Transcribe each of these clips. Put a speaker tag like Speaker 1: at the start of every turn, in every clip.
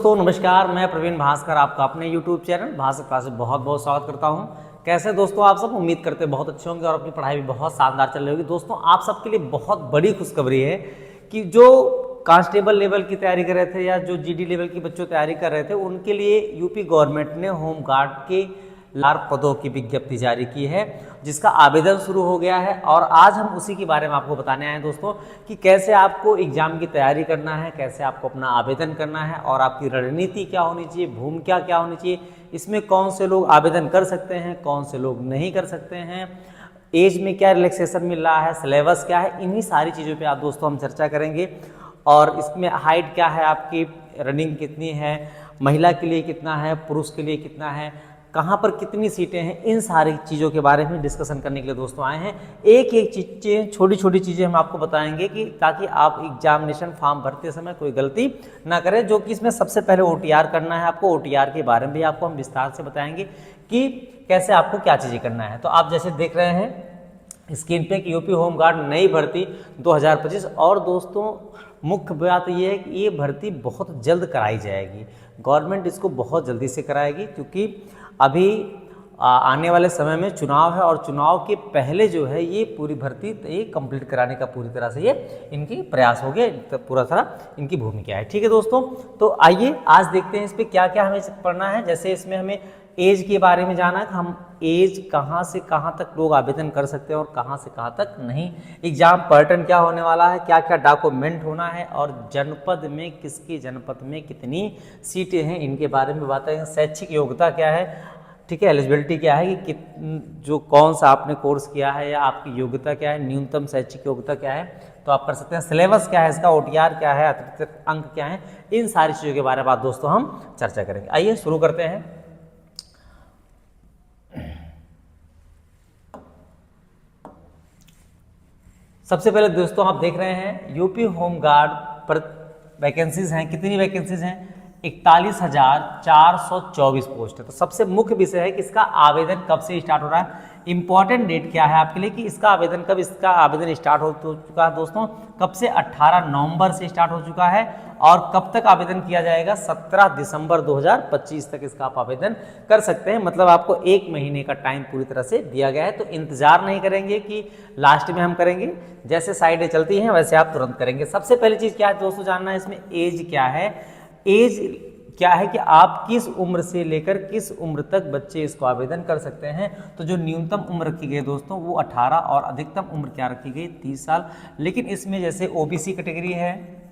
Speaker 1: दोस्तों नमस्कार, मैं प्रवीण भास्कर आपका अपने YouTube चैनल भास्कर क्लासेस बहुत बहुत स्वागत करता हूं। कैसे दोस्तों आप सब, उम्मीद करते बहुत अच्छे होंगे और अपनी पढ़ाई भी बहुत शानदार चल रही होगी। दोस्तों आप सबके लिए बहुत बड़ी खुशखबरी है कि जो कांस्टेबल लेवल की तैयारी कर रहे थे या जो जीडी लेवल की बच्चों तैयारी कर रहे थे उनके लिए यूपी गवर्नमेंट ने होमगार्ड के लार पदों की विज्ञप्ति जारी की है, जिसका आवेदन शुरू हो गया है। और आज हम उसी के बारे में आपको बताने आए हैं दोस्तों कि कैसे आपको एग्जाम की तैयारी करना है, कैसे आपको अपना आवेदन करना है और आपकी रणनीति क्या होनी चाहिए, भूमिका क्या होनी चाहिए, इसमें कौन से लोग आवेदन कर सकते हैं, कौन से लोग नहीं कर सकते हैं, एज में क्या रिलैक्सेशन मिल रहा है, सिलेबस क्या है, इन्हीं सारी चीज़ों पे आप दोस्तों हम चर्चा करेंगे। और इसमें हाइट क्या है, आपकी रनिंग कितनी है, महिला के लिए कितना है, पुरुष के लिए कितना है, कहाँ पर कितनी सीटें हैं, इन सारी चीज़ों के बारे में डिस्कशन करने के लिए दोस्तों आए हैं। एक एक चीज़ें, छोटी छोटी चीज़ें हम आपको बताएंगे कि ताकि आप एग्जामिनेशन फॉर्म भरते समय कोई गलती ना करें। जो कि इसमें सबसे पहले OTR करना है आपको, OTR के बारे में भी आपको हम विस्तार से बताएंगे कि कैसे आपको क्या चीज़ें करना है। तो आप जैसे देख रहे हैं स्क्रीन पे कि यूपी होमगार्ड नई भर्ती 2025। और दोस्तों मुख्य बात यह है कि ये भर्ती बहुत जल्द कराई जाएगी, गवर्नमेंट इसको बहुत जल्दी से कराएगी, क्योंकि अभी आने वाले समय में चुनाव है और चुनाव के पहले जो है ये पूरी भर्ती ये कंप्लीट कराने का पूरी तरह से ये इनकी प्रयास हो गया, तो पूरा तरह इनकी भूमिका है। ठीक है दोस्तों, तो आइए आज देखते हैं इस पर क्या क्या हमें पढ़ना है। जैसे इसमें हमें एज के बारे में जाना है, हम एज कहाँ से कहाँ तक लोग आवेदन कर सकते हैं और कहाँ से कहाँ तक नहीं, एग्जाम पैटर्न क्या होने वाला है, क्या क्या डॉक्यूमेंट होना है, और जनपद में किसकी जनपद में कितनी सीटें हैं, इनके बारे में बताएंगे। शैक्षिक योग्यता क्या है, ठीक है, एलिजिबिलिटी क्या है कि जो कौन सा आपने कोर्स किया है या आपकी योग्यता क्या है, न्यूनतम शैक्षिक योग्यता क्या है तो आप कर सकते हैं, सिलेबस क्या है इसका, OTR क्या है, अतिरिक्त अंक क्या है, इन सारी चीज़ों के बारे में दोस्तों हम चर्चा करेंगे। आइए शुरू करते हैं। सबसे पहले दोस्तों आप देख रहे हैं यूपी होमगार्ड पर वैकेंसीज हैं, कितनी वैकेंसीज हैं, 41,424 पोस्ट है। तो सबसे मुख्य विषय है कि इसका आवेदन कब से स्टार्ट हो रहा है, इंपॉर्टेंट डेट क्या है आपके लिए कि इसका आवेदन कब, इसका आवेदन स्टार्ट हो चुका है दोस्तों, कब से 18 नवंबर से स्टार्ट हो चुका है और कब तक आवेदन किया जाएगा, 17 दिसंबर 2025 तक इसका आप आवेदन कर सकते हैं। मतलब आपको 1 महीने का टाइम पूरी तरह से दिया गया है। तो इंतजार नहीं करेंगे कि लास्ट में हम करेंगे, जैसे साइडें चलती हैं वैसे आप तुरंत करेंगे। सबसे पहली चीज़ क्या है दोस्तों जानना है, इसमें एज क्या है। एज क्या है कि आप किस उम्र से लेकर किस उम्र तक बच्चे इसको आवेदन कर सकते हैं। तो जो न्यूनतम उम्र रखी गई दोस्तों वो 18 और अधिकतम उम्र क्या रखी गई 30 साल। लेकिन इसमें जैसे OBC कैटेगरी है,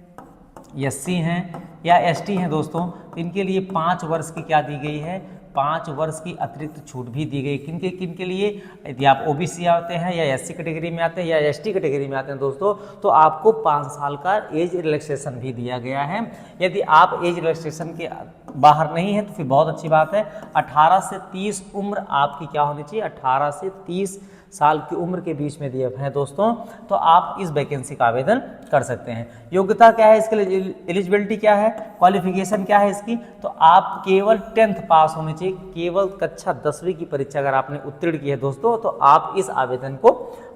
Speaker 1: SC हैं या ST हैं दोस्तों, तो इनके लिए 5 वर्ष की क्या दी गई है, 5 वर्ष की अतिरिक्त छूट भी दी गई। किन के लिए, यदि आप OBC आते हैं या SC कैटेगरी में आते हैं या ST कैटेगरी में आते हैं दोस्तों, तो आपको 5 साल का एज रिलैक्सेशन भी दिया गया है। यदि आप एज रिलैक्सेशन के बाहर नहीं है तो फिर बहुत अच्छी बात है, 18 से 30 उम्र आपकी क्या होनी चाहिए, 18 से 30 साल की उम्र के बीच में दिए हैं दोस्तों, तो आप इस वैकेंसी का आवेदन कर सकते हैं। योग्यता क्या है इसके लिए, एलिजिबिलिटी क्या है, क्वालिफिकेशन क्या है इसकी, तो आप केवल 10th पास होने चाहिए, केवल कक्षा 10वीं की परीक्षा अगर आपने उत्तीर्ण की है दोस्तों तो आप इस आवेदन को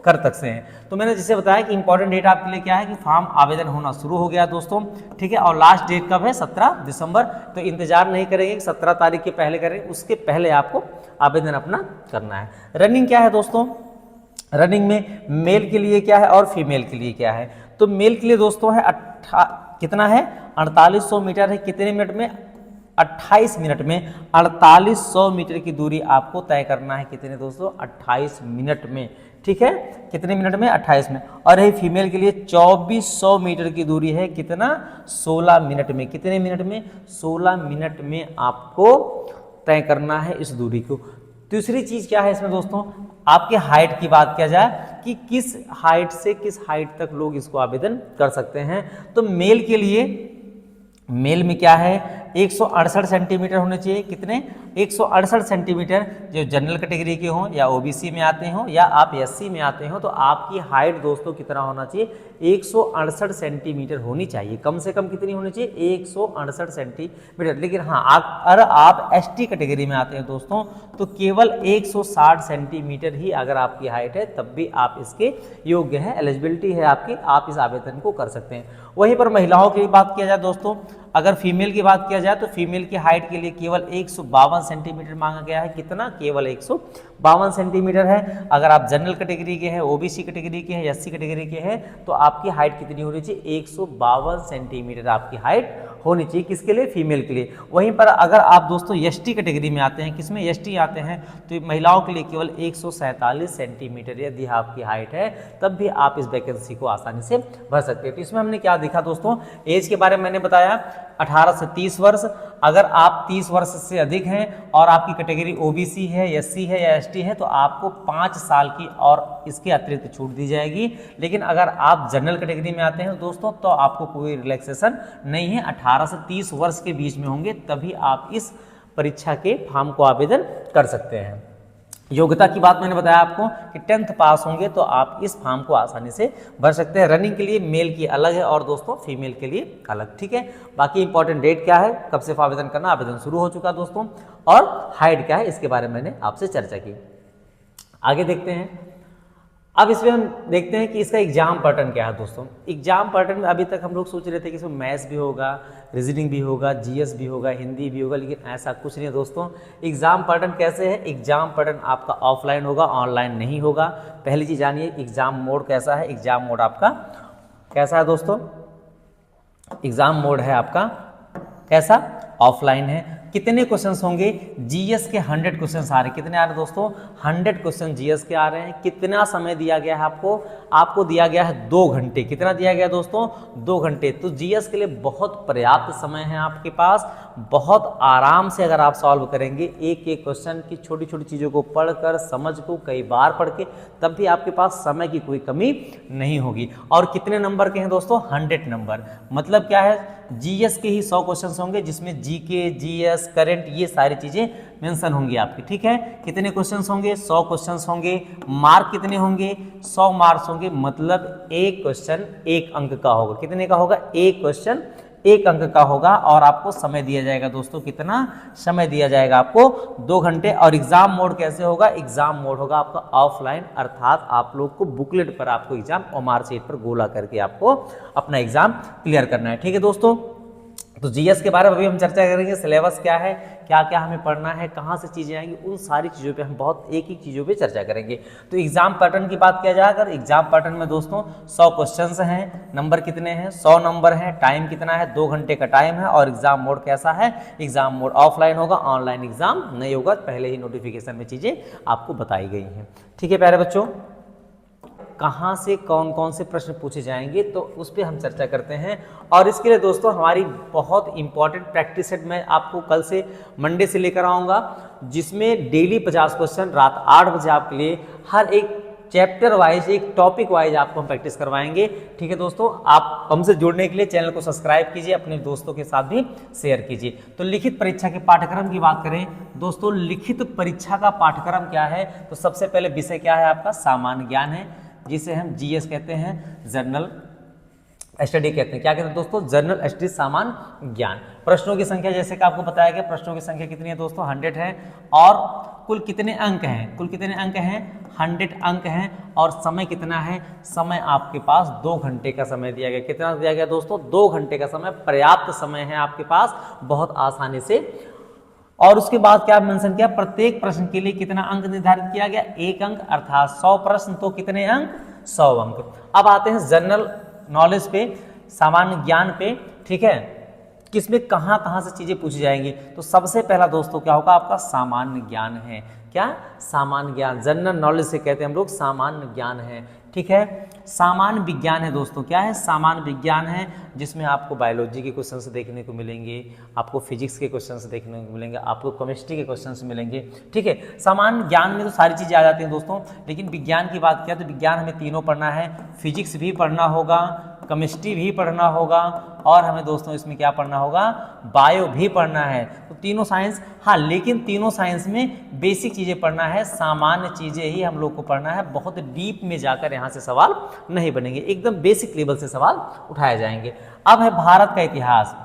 Speaker 1: कर सकते हैं। तो मैंने जैसे बताया कि इंपॉर्टेंट डेट आपके लिए क्या है कि फॉर्म आवेदन होना शुरू हो गया दोस्तों, ठीक है, और लास्ट डेट कब है, 17 दिसंबर। तो इंतजार नहीं करेंगे कि 17 तारीख के पहले करें, उसके पहले आपको आवेदन अपना करना है। रनिंग क्या है दोस्तों, रनिंग में मेल के लिए क्या है और फीमेल के लिए क्या है। तो मेल के लिए दोस्तों है कितना है, 4800 मीटर है, कितने मिनट में, 28 मिनट में 4800 मीटर की दूरी आपको तय करना है, कितने दोस्तों, 28 मिनट में, ठीक है, कितने मिनट में, 28 में। और यही फीमेल के लिए 2400 मीटर की दूरी है, कितना, 16 मिनट में, कितने मिनट में, 16 मिनट में आपको तय करना है इस दूरी को। दूसरी चीज क्या है इसमें दोस्तों, आपके हाइट की बात किया जाए कि किस हाइट से किस हाइट तक लोग इसको आवेदन कर सकते हैं। तो मेल के लिए, मेल में क्या है, 168 सेंटीमीटर होने चाहिए, कितने, 168 सेंटीमीटर, जो जनरल कैटेगरी के हों या OBC में आते हों या आप SC में आते हो तो आपकी हाइट दोस्तों कितना होना चाहिए, 168 सेंटीमीटर होनी चाहिए, कम से कम कितनी होनी चाहिए, 168 सेंटीमीटर। लेकिन हाँ अगर आप ST कैटेगरी में आते हैं दोस्तों तो केवल 160 सेंटीमीटर ही अगर आपकी हाइट है तब भी आप इसके योग्य हैं, एलिजिबिलिटी है आपकी, आप इस आवेदन को कर सकते हैं। वहीं पर महिलाओं की बात किया जाए दोस्तों, अगर फीमेल की बात किया जाए तो फीमेल की हाइट के लिए केवल 152 सेंटीमीटर मांगा गया है। कितना? केवल 152 सेंटीमीटर है। अगर आप जनरल कैटेगरी के हैं, ओबीसी कैटेगरी के हैं, एससी कैटेगरी के हैं, तो आपकी हाइट कितनी होनी चाहिए? 152 सेंटीमीटर आपकी हाइट होनी चाहिए। किसके लिए? फीमेल के लिए। वहीं पर अगर आप दोस्तों एसटी कैटेगरी में आते हैं, किसमें? एसटी आते हैं, तो महिलाओं के लिए केवल 147 सेंटीमीटर यदि आपकी हाइट है, तब भी आप इस वैकेंसी को आसानी से भर सकते हैं। तो इसमें हमने क्या देखा दोस्तों? एज के बारे में मैंने बताया 18 से 30 वर्ष। अगर आप 30 वर्ष से अधिक हैं और आपकी कैटेगरी ओबीसी है, एससी है या एसटी है, तो आपको 5 साल की और इसके अतिरिक्त छूट दी जाएगी। लेकिन अगर आप जनरल कैटेगरी में आते हैं दोस्तों, तो आपको कोई रिलैक्सेशन नहीं है। 18 से 30 वर्ष के बीच में होंगे तभी आप इस परीक्षा के फॉर्म को आवेदन कर सकते हैं। योग्यता की बात मैंने बताया आपको कि 10th पास होंगे तो आप इस फॉर्म को आसानी से भर सकते हैं। रनिंग के लिए मेल की अलग है और दोस्तों फीमेल के लिए अलग, ठीक है। बाकी इंपॉर्टेंट डेट क्या है, कब से आवेदन करना, आवेदन शुरू हो चुका दोस्तों, और हाइट क्या है इसके बारे में मैंने आपसे चर्चा की। आगे देखते हैं। अब इसमें हम देखते हैं कि इसका एग्जाम पैटर्न क्या है दोस्तों। एग्जाम पैटर्न में अभी तक हम लोग सोच रहे थे कि इसमें मैथ्स भी होगा, रीजनिंग भी होगा, जीएस भी होगा, हिंदी भी होगा, लेकिन ऐसा कुछ नहीं है दोस्तों। एग्जाम पैटर्न कैसे है? एग्जाम पैटर्न आपका ऑफलाइन होगा, ऑनलाइन नहीं होगा। पहली चीज जानिए एग्जाम मोड कैसा है। एग्जाम मोड आपका कैसा है दोस्तों? एग्जाम मोड है आपका कैसा? ऑफलाइन है। कितने क्वेश्चंस होंगे? जीएस के 100 क्वेश्चंस आ रहे हैं। कितने आ रहे हैं दोस्तों? 100 क्वेश्चन जीएस के आ रहे हैं। कितना समय दिया गया है आपको? आपको दिया गया है 2 घंटे। कितना दिया गया दोस्तों? 2 घंटे। तो जीएस के लिए बहुत पर्याप्त समय है आपके पास। बहुत आराम से अगर आप सॉल्व करेंगे एक एक क्वेश्चन की छोटी छोटी चीज़ों को पढ़कर, समझ को कई बार पढ़ के, तब भी आपके पास समय की कोई कमी नहीं होगी। और कितने नंबर के हैं दोस्तों? 100 नंबर। मतलब क्या है? जीएस के ही 100 क्वेश्चन होंगे जिसमें जीके, जीएस, करंट ये सारी चीजें मेंशन होंगी आपकी, ठीक है। कितने क्वेश्चंस होंगे? 100 क्वेश्चंस होंगे। मार्क कितने होंगे? 100 मार्क्स होंगे। मतलब एक क्वेश्चन 1 अंक का होगा। कितने का होगा? एक क्वेश्चन 1 अंक का होगा। और आपको समय दिया जाएगा दोस्तों, कितना समय दिया जाएगा आपको? 2 घंटे। और एग्जाम मोड कैसे होगा? एग्जाम मोड होगा आपका ऑफलाइन, अर्थात आप लोग को बुकलेट पर आपको एग्जाम और मार्कशीट पर गोला करके आपको अपना एग्जाम क्लियर करना है, ठीक है दोस्तों। तो जीएस के बारे में अभी हम चर्चा करेंगे। सिलेबस क्या है, क्या क्या हमें पढ़ना है, कहाँ से चीज़ें आएंगी, उन सारी चीज़ों पे हम बहुत एक एक चीज़ों पे चर्चा करेंगे। तो एग्जाम पैटर्न की बात किया जाए, अगर एग्जाम पैटर्न में दोस्तों 100 क्वेश्चंस हैं, नंबर कितने हैं? 100 नंबर हैं। टाइम कितना है? 2 घंटे का टाइम है। और एग्जाम मोड कैसा है? एग्जाम मोड ऑफलाइन होगा, ऑनलाइन एग्जाम नहीं होगा। पहले ही नोटिफिकेशन में चीज़ें आपको बताई गई हैं, ठीक है प्यारे बच्चों। कहाँ से कौन कौन से प्रश्न पूछे जाएंगे तो उस पर हम चर्चा करते हैं। और इसके लिए दोस्तों हमारी बहुत इंपॉर्टेंट प्रैक्टिस सेट मैं आपको कल से मंडे से लेकर आऊँगा, जिसमें डेली 50 क्वेश्चन रात 8 बजे आपके लिए हर एक चैप्टर वाइज, एक टॉपिक वाइज आपको हम प्रैक्टिस करवाएंगे, ठीक है दोस्तों। आप हमसे जुड़ने के लिए चैनल को सब्सक्राइब कीजिए, अपने दोस्तों के साथ भी शेयर कीजिए। तो लिखित परीक्षा के पाठ्यक्रम की बात करें दोस्तों, लिखित परीक्षा का पाठ्यक्रम क्या है? तो सबसे पहले विषय क्या है आपका? सामान्य ज्ञान है, जिसे हम जीएस कहते हैं, जनरल स्टडी कहते हैं। क्या कहते हैं दोस्तों? जनरल स्टडी, सामान्य ज्ञान। प्रश्नों की संख्या जैसे कि आपको बताया गया, प्रश्नों की संख्या कितनी है दोस्तों? 100 है। और कुल कितने अंक हैं? कुल कितने अंक हैं? 100 अंक हैं। और समय कितना है? समय आपके पास 2 घंटे का समय दिया गया। कितना दिया गया दोस्तों? 2 घंटे का समय, पर्याप्त समय है आपके पास, बहुत आसानी से। और उसके बाद क्या मेंशन किया? प्रत्येक प्रश्न के लिए कितना अंक निर्धारित किया गया? 1 अंक, अर्थात 100 प्रश्न तो कितने अंक? 100 अंक। अब आते हैं जनरल नॉलेज पे, सामान्य ज्ञान पे, ठीक है। किसमें कहाँ कहाँ से चीजें पूछी जाएंगी? तो सबसे पहला दोस्तों क्या होगा? आपका सामान्य ज्ञान है। क्या? सामान्य ज्ञान। जनरल नॉलेज से कहते हैं हम लोग, सामान्य ज्ञान है, ठीक है। सामान्य विज्ञान है दोस्तों। क्या है? सामान्य विज्ञान है, जिसमें आपको बायोलॉजी के क्वेश्चंस देखने को मिलेंगे, आपको फिजिक्स के क्वेश्चंस देखने को मिलेंगे, आपको केमिस्ट्री के क्वेश्चंस मिलेंगे, ठीक है। सामान्य ज्ञान में तो सारी चीज़ें आ जाती हैं दोस्तों, लेकिन विज्ञान की बात किया तो विज्ञान हमें तीनों पढ़ना है। फिजिक्स भी पढ़ना होगा, केमिस्ट्री भी पढ़ना होगा, और हमें दोस्तों इसमें क्या पढ़ना होगा? बायो भी पढ़ना है। तो तीनों साइंस, हाँ, लेकिन तीनों साइंस में बेसिक चीज़ें पढ़ना है, सामान्य चीज़ें ही हम लोग को पढ़ना है। बहुत डीप में जाकर यहाँ से सवाल नहीं बनेंगे, एकदम बेसिक लेवल से सवाल उठाए जाएंगे। अब है भारत का इतिहास।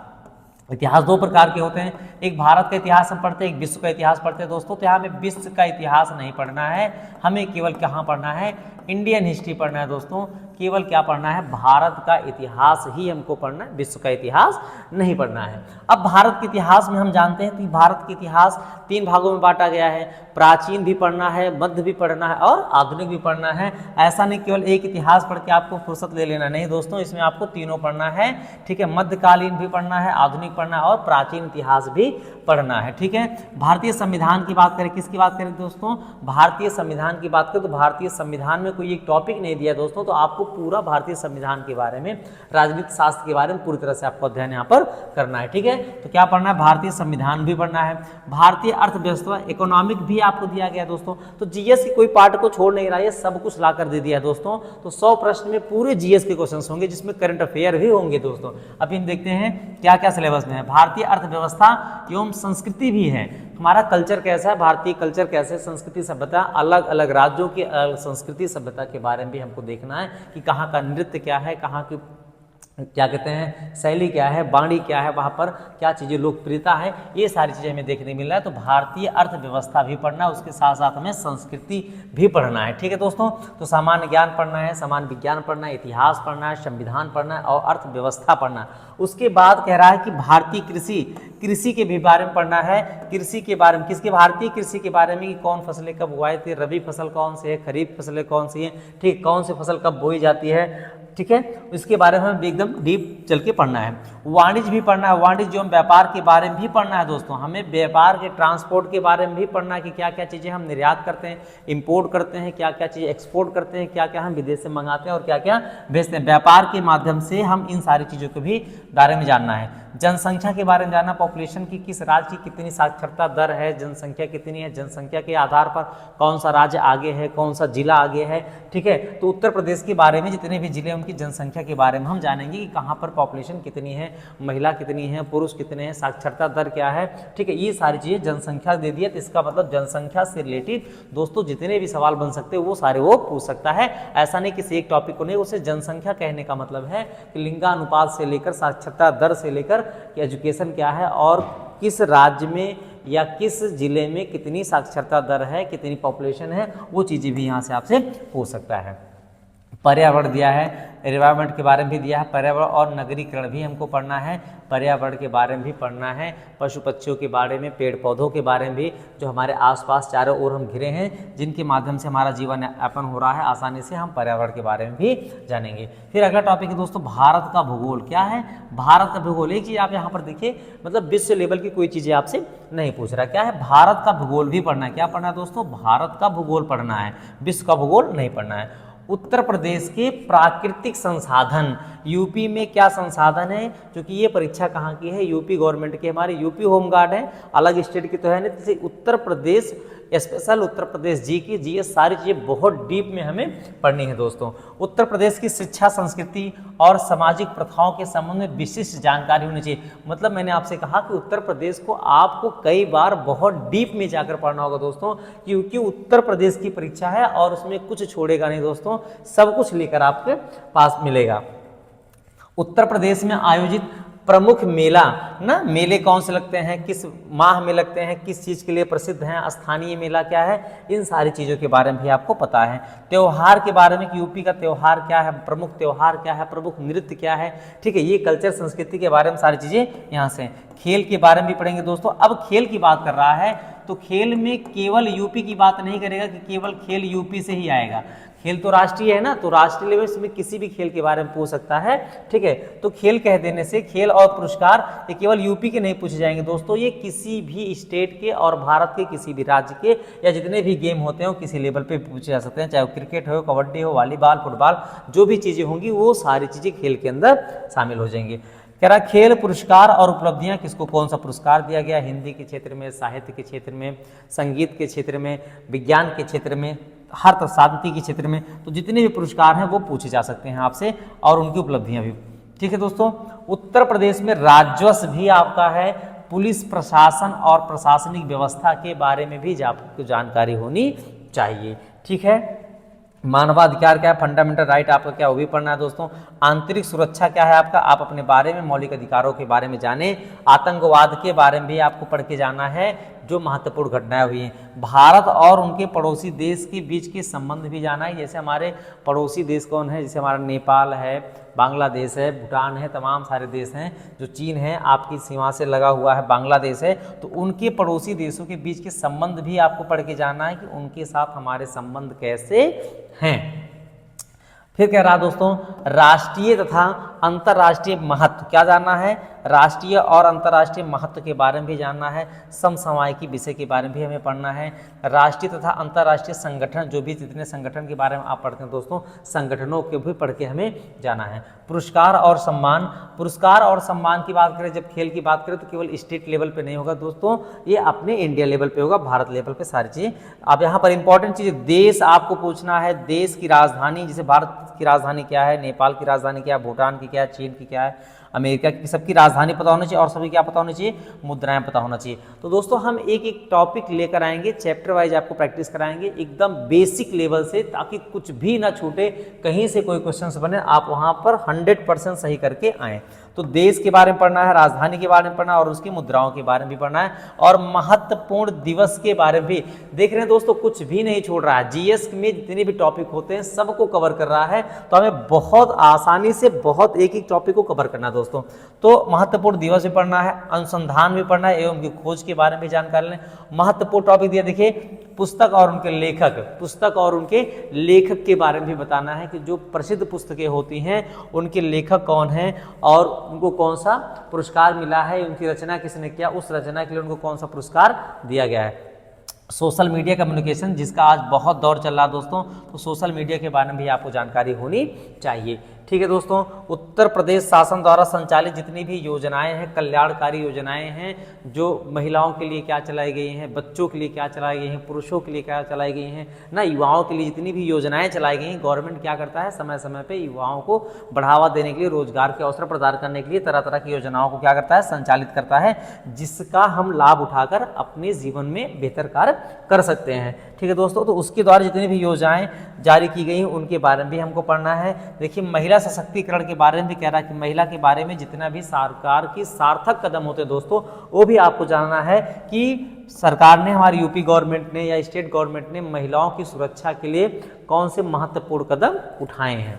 Speaker 1: इतिहास 2 प्रकार के होते हैं। एक भारत का इतिहास हम पढ़ते हैं, एक विश्व का इतिहास पढ़ते हैं दोस्तों। तो यहाँ हमें विश्व का इतिहास नहीं पढ़ना है, हमें केवल कहाँ पढ़ना है, इंडियन हिस्ट्री पढ़ना है दोस्तों। केवल क्या पढ़ना है, भारत का इतिहास ही हमको पढ़ना है, विश्व का इतिहास नहीं पढ़ना है। अब भारत के इतिहास में हम जानते हैं कि भारत के इतिहास 3 भागों में बांटा गया है। प्राचीन भी पढ़ना है, मध्य भी पढ़ना है और आधुनिक भी पढ़ना है। ऐसा नहीं केवल एक इतिहास पढ़ के आपको फुर्सत ले लेना, नहीं दोस्तों, इसमें आपको तीनों पढ़ना है, ठीक है। मध्यकालीन भी पढ़ना है, आधुनिक पढ़ना है और प्राचीन इतिहास भी पढ़ना है, ठीक है। भारतीय संविधान की बात करें, किसकी बात करें दोस्तों, भारतीय संविधान की बात करें तो भारतीय संविधान में कोई एक टॉपिक नहीं दिया दोस्तों, तो आपको पूरा भारतीय संविधान के बारे में, राजनीति शास्त्र के बारे में पूरी तरह से आपको अध्ययन यहाँ पर करना है, ठीक है। तो क्या पढ़ना है, भारतीय संविधान भी पढ़ना है, भारतीय अर्थव्यवस्था इकोनॉमिक भी आपको दिया गया दोस्तों। तो जीएस की कोई पार्ट को छोड़ नहीं रहा है, सब कुछ ला कर दे दिया है दोस्तों। तो 100 प्रश्न में पूरे जीएस के क्वेश्चंस होंगे, जिसमें करंट अफेयर भी होंगे दोस्तों। अभी हम देखते हैं क्या क्या सिलेबस में है। भारतीय अर्थव्यवस्था एवं संस्कृति भी है, हमारा कल्चर कैसा है, भारतीय कल्चर कैसे, संस्कृति सभ्यता, अलग अलग राज्यों की संस्कृति सभ्यता के बारे में भी हमको देखना है कि कहाँ का नृत्य क्या है, कहाँ की क्या कहते हैं शैली क्या है, वाणी क्या है, वहाँ पर क्या चीज़ें लोकप्रियता है, ये सारी चीज़ें हमें देखने मिल रहा है। तो भारतीय अर्थव्यवस्था भी पढ़ना है, उसके साथ साथ हमें संस्कृति भी पढ़ना है, ठीक है दोस्तों। तो सामान्य ज्ञान पढ़ना है, सामान्य विज्ञान पढ़ना है, इतिहास पढ़ना है, संविधान पढ़ना है और अर्थव्यवस्था पढ़ना है। उसके बाद कह रहा है कि भारतीय कृषि के भी बारे में पढ़ना है। कृषि के बारे में, किसके, भारतीय कृषि के बारे में कि कौन फसलें कब उगाई थी, रबी फसल कौन सी है, खरीफ फसलें कौन सी हैं, ठीक, कौन सी फसल कब बोई जाती है, ठीक है। इसके बारे में हमें एकदम डीप चल के पढ़ना है। वाणिज्य भी पढ़ना है, वाणिज्य एवं व्यापार के बारे में भी पढ़ना है दोस्तों। हमें व्यापार के ट्रांसपोर्ट के बारे में भी पढ़ना है कि क्या क्या चीज़ें हम निर्यात करते हैं, इंपोर्ट करते हैं, क्या क्या चीज़ें एक्सपोर्ट करते हैं, क्या क्या हम विदेश से मंगाते हैं और क्या क्या भेजते हैं। व्यापार के माध्यम से हम इन सारी चीज़ों के भी बारे में जानना है। जनसंख्या के बारे में जानना, पॉपुलेशन की, किस राज्य की कितनी साक्षरता दर है, जनसंख्या कितनी है, जनसंख्या के आधार पर कौन सा राज्य आगे है, कौन सा जिला आगे है, ठीक है। तो उत्तर प्रदेश के बारे में जितने भी जिले उनकी जनसंख्या के बारे में हम जानेंगे कि कहाँ पर पॉपुलेशन कितनी है, महिला कितनी है, पुरुष कितने हैं, साक्षरता दर क्या है, ठीक है। ये सारी चीज़ें जनसंख्या दे दी है, तो इसका मतलब जनसंख्या से रिलेटेड दोस्तों जितने भी सवाल बन सकते हैं वो सारे वो पूछ सकता है। ऐसा नहीं किसी एक टॉपिक को नहीं, उसे जनसंख्या कहने का मतलब है कि लिंगानुपात से लेकर साक्षरता दर से लेकर कि एजुकेशन क्या है और किस राज्य में या किस जिले में कितनी साक्षरता दर है, कितनी पॉपुलेशन है, वो चीज़ें भी यहाँ से आपसे पूछ सकता है। पर्यावरण दिया है, एनवायरनमेंट के बारे में भी दिया है, पर्यावरण और नगरीकरण भी हमको पढ़ना है, पर्यावरण के बारे में भी पढ़ना है, पशु पक्षियों के बारे में, पेड़ पौधों के बारे में भी, जो हमारे आसपास चारों ओर हम घिरे हैं, जिनके माध्यम से हमारा जीवन यापन हो रहा है आसानी से, हम पर्यावरण के बारे में भी जानेंगे। फिर अगला टॉपिक है दोस्तों भारत का भूगोल। क्या है, भारत का भूगोल। एक चीज़ आप यहाँ पर देखिए, मतलब विश्व लेवल की कोई चीज़ें आपसे नहीं पूछ रहा, क्या है, भारत का भूगोल भी पढ़ना है। क्या पढ़ना है दोस्तों, भारत का भूगोल पढ़ना है, विश्व का भूगोल नहीं पढ़ना है। उत्तर प्रदेश के प्राकृतिक संसाधन, यूपी में क्या संसाधन है, क्योंकि ये परीक्षा कहाँ की है, यूपी गवर्नमेंट की, हमारी यूपी होमगार्ड है, अलग स्टेट की तो है नहीं, जैसे उत्तर प्रदेश स्पेशल उत्तर प्रदेश जी की, ये सारी चीज़ें बहुत डीप में हमें पढ़नी है दोस्तों। उत्तर प्रदेश की शिक्षा, संस्कृति और सामाजिक प्रथाओं के संबंध में विशिष्ट जानकारी होनी चाहिए। मतलब मैंने आपसे कहा कि उत्तर प्रदेश को आपको कई बार बहुत डीप में जाकर पढ़ना होगा दोस्तों, क्योंकि उत्तर प्रदेश की परीक्षा है और उसमें कुछ छोड़ेगा नहीं दोस्तों, सब कुछ लेकर आपके पास मिलेगा। उत्तर प्रदेश में आयोजित प्रमुख मेला ना, मेले कौन से लगते हैं, किस माह में लगते हैं, किस चीज़ के लिए प्रसिद्ध हैं, स्थानीय मेला क्या है, इन सारी चीज़ों के बारे में भी आपको पता है। त्यौहार के बारे में कि यूपी का त्यौहार क्या है, प्रमुख त्यौहार क्या है, प्रमुख नृत्य क्या है, ठीक है, ये कल्चर संस्कृति के बारे में सारी चीज़ें यहाँ से। खेल के बारे में भी पढ़ेंगे दोस्तों। अब खेल की बात कर रहा है तो खेल में केवल यूपी की बात नहीं करेगा कि केवल खेल यूपी से ही आएगा, खेल तो राष्ट्रीय है ना, तो राष्ट्रीय लेवल में किसी भी खेल के बारे में पूछ सकता है, ठीक है। तो खेल कह देने से खेल और पुरस्कार ये केवल यूपी के नहीं पूछे जाएंगे दोस्तों, ये किसी भी स्टेट के और भारत के किसी भी राज्य के या जितने भी गेम होते हैं किसी लेवल पे पूछे जा सकते हैं, चाहे वो क्रिकेट हो, कबड्डी हो, वॉलीबॉल, फुटबॉल, जो भी चीज़ें होंगी वो सारी चीज़ें खेल के अंदर शामिल हो जाएंगी। कह रहा खेल पुरस्कार और उपलब्धियां, किसको कौन सा पुरस्कार दिया गया, हिंदी के क्षेत्र में, साहित्य के क्षेत्र में, संगीत के क्षेत्र में, विज्ञान के क्षेत्र में, हर तरह शांति के क्षेत्र में, तो जितने भी पुरस्कार हैं वो पूछे जा सकते हैं आपसे और उनकी उपलब्धियां भी, ठीक है दोस्तों। उत्तर प्रदेश में राजस्व भी आपका है, पुलिस प्रशासन और प्रशासनिक व्यवस्था के बारे में भी आपको जानकारी होनी चाहिए, ठीक है। मानवाधिकार क्या है, फंडामेंटल राइट आपका क्या वो भी पढ़ना है दोस्तों। आंतरिक सुरक्षा क्या है आपका, आप अपने बारे में मौलिक अधिकारों के बारे में जाने। आतंकवाद के बारे में भी आपको पढ़ के जाना है, जो महत्वपूर्ण घटनाएं हुई हैं। भारत और उनके पड़ोसी देश के बीच के संबंध भी जाना है, जैसे हमारे पड़ोसी देश कौन है, जैसे हमारा नेपाल है, बांग्लादेश है, भूटान है, तमाम सारे देश हैं। जो चीन है आपकी सीमा से लगा हुआ है, बांग्लादेश है, तो उनके पड़ोसी देशों के बीच के संबंध भी आपको पढ़ के जाना है कि उनके साथ हमारे संबंध कैसे हैं। फिर कह रहा दोस्तों राष्ट्रीय तथा अंतर्राष्ट्रीय महत्व क्या जानना है, राष्ट्रीय और अंतर्राष्ट्रीय महत्व के बारे में भी जानना है। समसामयिकी विषय के बारे में भी हमें पढ़ना है। राष्ट्रीय तथा अंतर्राष्ट्रीय संगठन, जो भी जितने संगठन के बारे में आप पढ़ते हैं दोस्तों, संगठनों के भी पढ़ के हमें जाना है। पुरस्कार और सम्मान, पुरस्कार और सम्मान की बात करें, जब खेल की बात करें तो केवल स्टेट लेवल पे नहीं होगा दोस्तों, ये अपने इंडिया लेवल पे होगा, भारत लेवल पे सारी चीज़ें। अब यहाँ पर इंपॉर्टेंट चीज़, देश आपको पूछना है, देश की राजधानी, जैसे भारत की राजधानी क्या है, नेपाल की राजधानी क्या है, भूटान की क्या है, चीन की क्या है, अमेरिका की, सबकी राजधानी पता होनी चाहिए और सभी क्या पता होनी चाहिए, मुद्राएं पता होना चाहिए। तो दोस्तों हम एक एक टॉपिक लेकर आएंगे, चैप्टर वाइज आपको प्रैक्टिस कराएंगे एकदम बेसिक लेवल से, ताकि कुछ भी ना छूटे, कहीं से कोई क्वेश्चंस बने आप वहां पर 100% सही करके आएँ। तो देश के बारे में पढ़ना है, राजधानी के बारे में पढ़ना है और उसकी मुद्राओं के बारे में भी पढ़ना है, और महत्वपूर्ण दिवस के बारे में भी देख रहे हैं दोस्तों, कुछ भी नहीं छोड़ रहा है। जीएस में जितने भी टॉपिक होते हैं सबको कवर कर रहा है, तो हमें बहुत आसानी से बहुत एक एक टॉपिक को कवर करना है दोस्तों। तो महत्वपूर्ण दिवस भी पढ़ना है, अनुसंधान भी पढ़ना है, एवं की खोज के बारे में जानकारी लें। महत्वपूर्ण टॉपिक दिया देखिए, पुस्तक और उनके लेखक, पुस्तक और उनके लेखक के बारे में भी बताना है कि जो प्रसिद्ध पुस्तकें होती हैं उनके लेखक कौन हैं और उनको कौन सा पुरस्कार मिला है, उनकी रचना किसने किया, उस रचना के लिए उनको कौन सा पुरस्कार दिया गया है। सोशल मीडिया कम्युनिकेशन, जिसका आज बहुत दौर चल रहा है दोस्तों, तो सोशल मीडिया के बारे में भी आपको जानकारी होनी चाहिए। ठीक है दोस्तों, उत्तर प्रदेश शासन द्वारा संचालित जितनी भी योजनाएं हैं, कल्याणकारी योजनाएं हैं, जो महिलाओं के लिए क्या चलाई गई हैं, बच्चों के लिए क्या चलाई गई हैं, पुरुषों के लिए क्या चलाई गई हैं ना, युवाओं के लिए जितनी भी योजनाएं चलाई गई हैं, गवर्नमेंट क्या करता है, समय समय पे युवाओं को बढ़ावा देने के लिए, रोजगार के अवसर प्रदान करने के लिए तरह तरह की योजनाओं को क्या करता है, संचालित करता है, जिसका हम लाभ उठाकर अपने जीवन में बेहतर कार्य कर सकते हैं। ठीक है दोस्तों, तो उसके द्वारा जितनी भी योजनाएं जारी की गई हैं उनके बारे में भी हमको पढ़ना है। देखिए महिला सशक्तिकरण के बारे में भी कह रहा है कि महिला के बारे में जितना भी सरकार की सार्थक कदम होते हैं दोस्तों, वो भी आपको जानना है कि सरकार ने, हमारी यूपी गवर्नमेंट ने या स्टेट गवर्नमेंट ने महिलाओं की सुरक्षा के लिए कौन से महत्वपूर्ण कदम उठाए हैं।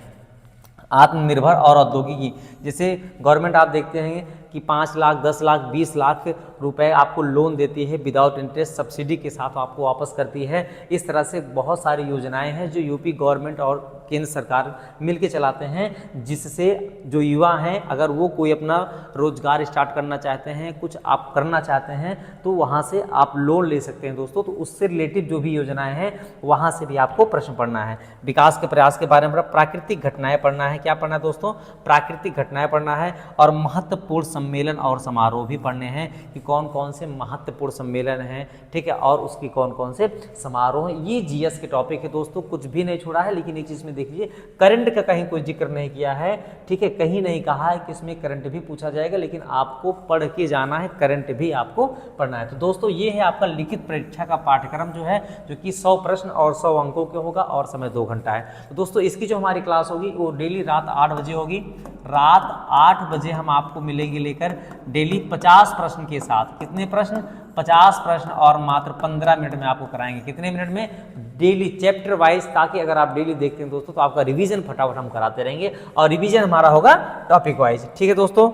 Speaker 1: आत्मनिर्भर और औद्योगिकी, जैसे गवर्नमेंट आप देखते हैं कि 5 लाख 10 लाख 20 लाख रुपए आपको लोन देती है विदाउट इंटरेस्ट, सब्सिडी के साथ आपको वापस करती है। इस तरह से बहुत सारी योजनाएं हैं जो यूपी गवर्नमेंट और केंद्र सरकार मिलके चलाते हैं, जिससे जो युवा हैं अगर वो कोई अपना रोजगार स्टार्ट करना चाहते हैं, कुछ आप करना चाहते हैं, तो वहाँ से आप लोन ले सकते हैं दोस्तों। तो उससे रिलेटेड जो भी योजनाएं हैं वहाँ से भी आपको प्रश्न पढ़ना है। विकास के प्रयास के बारे में प्राकृतिक घटनाएं पढ़ना है, क्या पढ़ना है दोस्तों, प्राकृतिक घटनाएं पढ़ना है, और महत्वपूर्ण सम्मेलन और समारोह भी पढ़ने हैं कि कौन कौन से महत्वपूर्ण सम्मेलन हैं, ठीक है, और उसकी कौन कौन से समारोह हैं। ये जीएस के टॉपिक है दोस्तों, कुछ भी नहीं छोड़ा है। लेकिन एक चीज़ में देख लीजिए, करंट का कहीं कोई जिक्र नहीं किया है, ठीक है, कहीं नहीं कहा है कि इसमें करंट भी पूछा जाएगा, लेकिन आपको पढ़ के जाना है, करंट भी आपको पढ़ना है। तो दोस्तों ये है आपका लिखित परीक्षा का पाठ्यक्रम जो है, जो कि 100 प्रश्न और 100 अंकों के होगा और समय 2 घंटा है। तो दोस्तों इसकी जो हमारी क्लास होगी वो डेली रात 8 बजे होगी। रात 8 बजे हम आपको मिलेंगे लेकर डेली 50 प्रश्न के साथ। कितने प्रश्न? 50 प्रश्न, और मात्र 15 मिनट में आपको कराएंगे। कितने मिनट में? डेली चैप्टर वाइज, ताकि अगर आप डेली देखते हैं दोस्तों तो आपका रिवीजन फटाफट हम कराते रहेंगे, और रिवीजन हमारा होगा टॉपिक वाइज। ठीक है दोस्तों,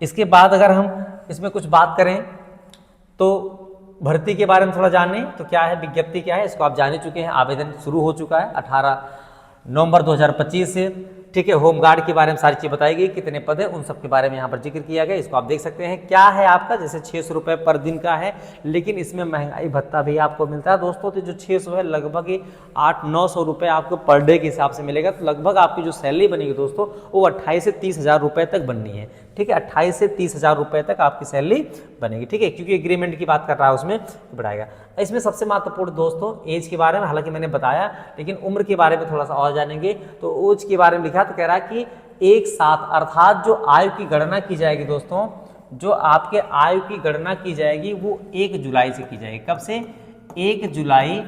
Speaker 1: इसके बाद अगर हम इसमें कुछ बात करें तो भर्ती के बारे में थोड़ा जानें तो क्या है, विज्ञप्ति क्या है, इसको आप जान ही चुके हैं। आवेदन शुरू हो चुका है 18 नवंबर 2025 से। ठीक है, होमगार्ड के बारे में सारी चीज़ बताई गई, कितने पद है उन सब के बारे में यहाँ पर जिक्र किया गया। इसको आप देख सकते हैं। क्या है आपका, जैसे 600 रुपये पर दिन का है, लेकिन इसमें महंगाई भत्ता भी आपको मिलता है दोस्तों। तो जो 600 है लगभग 800-900 रुपये आपको पर डे के हिसाब से मिलेगा। तो लगभग आपकी जो सैलरी बनेगी दोस्तों वो 28 से 30 हज़ार रुपये तक बननी है। ठीक है, 28 से 30 हज़ार रुपये तक आपकी सैलरी बनेगी। ठीक है, क्योंकि एग्रीमेंट की बात कर रहा है उसमें बढ़ाएगा। इसमें सबसे महत्वपूर्ण दोस्तों एज के बारे में, हालांकि मैंने बताया, लेकिन उम्र के बारे में थोड़ा सा और जानेंगे। तो एज के बारे में लिखा तो कह रहा है कि एक साथ, अर्थात जो आयु की गणना की जाएगी दोस्तों, जो आपके आयु की गणना की जाएगी वो 1 जुलाई से की जाएगी। कब से? 1 जुलाई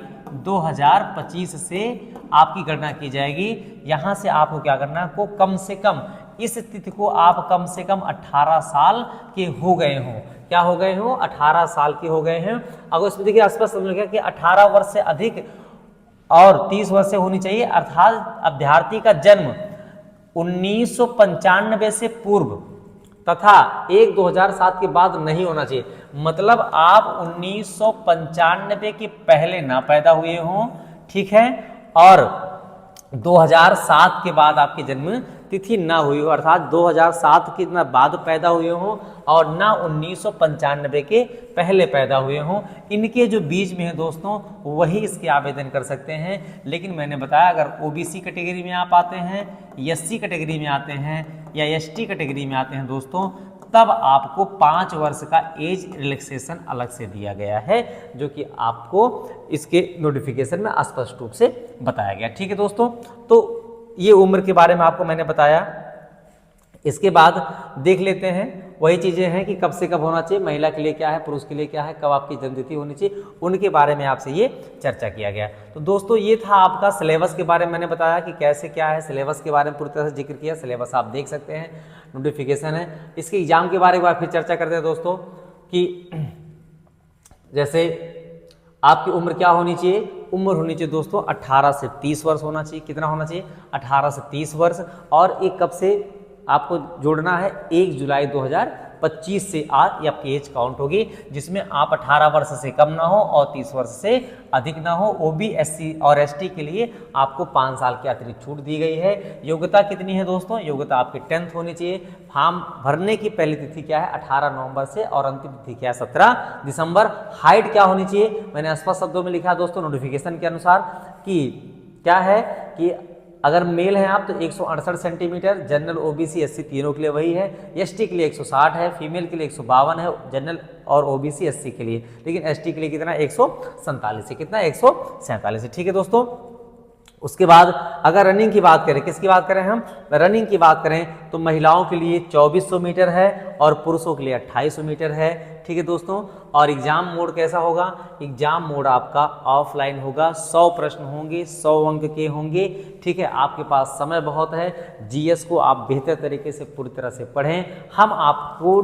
Speaker 1: 2025 से आपकी गणना की जाएगी। यहाँ से आपको क्या करना है, को कम से कम इस तिथि को आप कम से कम 18 साल के हो गए हों। क्या हो गए हो, 18 साल के हो गए हैं। अगर इसमें देखिए आसपास समझ गया कि 18 वर्ष से अधिक और 30 वर्ष से होनी चाहिए, अर्थात अभ्यर्थी का जन्म 1995 से पूर्व तथा 1/2007 के बाद नहीं होना चाहिए। मतलब आप 1995 के पहले ना पैदा हुए हों, ठीक है, और 2007 के बाद आपकी जन्म तिथि ना हुई हो, अर्थात 2007 के ना बाद पैदा हुए हों और ना 1995 के पहले पैदा हुए हों। इनके जो बीच में है दोस्तों, वही इसके आवेदन कर सकते हैं। लेकिन मैंने बताया अगर ओबीसी कैटेगरी में आप आते हैं, एससी कैटेगरी में आते हैं या एसटी कैटेगरी में आते हैं दोस्तों, तब आपको 5 वर्ष का एज रिलैक्सेशन अलग से दिया गया है, जो कि आपको इसके नोटिफिकेशन में स्पष्ट रूप से बताया गया। ठीक है दोस्तों, तो ये उम्र के बारे में आपको मैंने बताया। इसके बाद देख लेते हैं वही चीज़ें हैं कि कब से कब होना चाहिए, महिला के लिए क्या है, पुरुष के लिए क्या है, कब आपकी जन्मतिथि होनी चाहिए, उनके बारे में आपसे ये चर्चा किया गया। तो दोस्तों ये था आपका सिलेबस के बारे में मैंने बताया कि कैसे क्या है, सिलेबस के बारे में पूरी तरह से जिक्र किया। सिलेबस आप देख सकते हैं, नोटिफिकेशन है। इसके एग्जाम के बारे में फिर चर्चा करते हैं दोस्तों कि जैसे आपकी उम्र क्या होनी चाहिए, उम्र होनी चाहिए दोस्तों 18 से 30 वर्ष होना चाहिए। कितना होना चाहिए, 18 से 30 वर्ष। और एक कब से आपको जोड़ना है, 1 जुलाई 2025 से आज ये आपकी एज काउंट होगी, जिसमें आप 18 वर्ष से कम ना हो और 30 वर्ष से अधिक ना हो। ओबी, एससी और एसटी के लिए आपको 5 साल की अतिरिक्त छूट दी गई है। योग्यता कितनी है दोस्तों, योग्यता आपकी 10th होनी चाहिए। फॉर्म भरने की पहली तिथि क्या है, 18 नवंबर से, और अंतिम तिथि क्या है, 17 दिसंबर। हाइट क्या होनी चाहिए, मैंने स्पष्ट शब्दों में लिखा दोस्तों नोटिफिकेशन के अनुसार कि क्या है कि अगर मेल हैं आप तो 168 सेंटीमीटर, जनरल ओबीसी एससी तीनों के लिए वही है। एसटी के लिए 160 है, फीमेल के लिए 152 है, जनरल और ओबीसी एससी के लिए। लेकिन एसटी के लिए कितना, 147 है। कितना, 147 है। ठीक है दोस्तों, उसके बाद अगर रनिंग की बात करें, किसकी बात करें हम, रनिंग की बात करें तो महिलाओं के लिए 2400 मीटर है और पुरुषों के लिए 2800 मीटर है। ठीक है दोस्तों, और एग्जाम मोड कैसा होगा, एग्जाम मोड आपका ऑफलाइन होगा। 100 प्रश्न होंगे, 100 अंक के होंगे। ठीक है, आपके पास समय बहुत है। जीएस को आप बेहतर तरीके से पूरी तरह से पढ़ें। हम आपको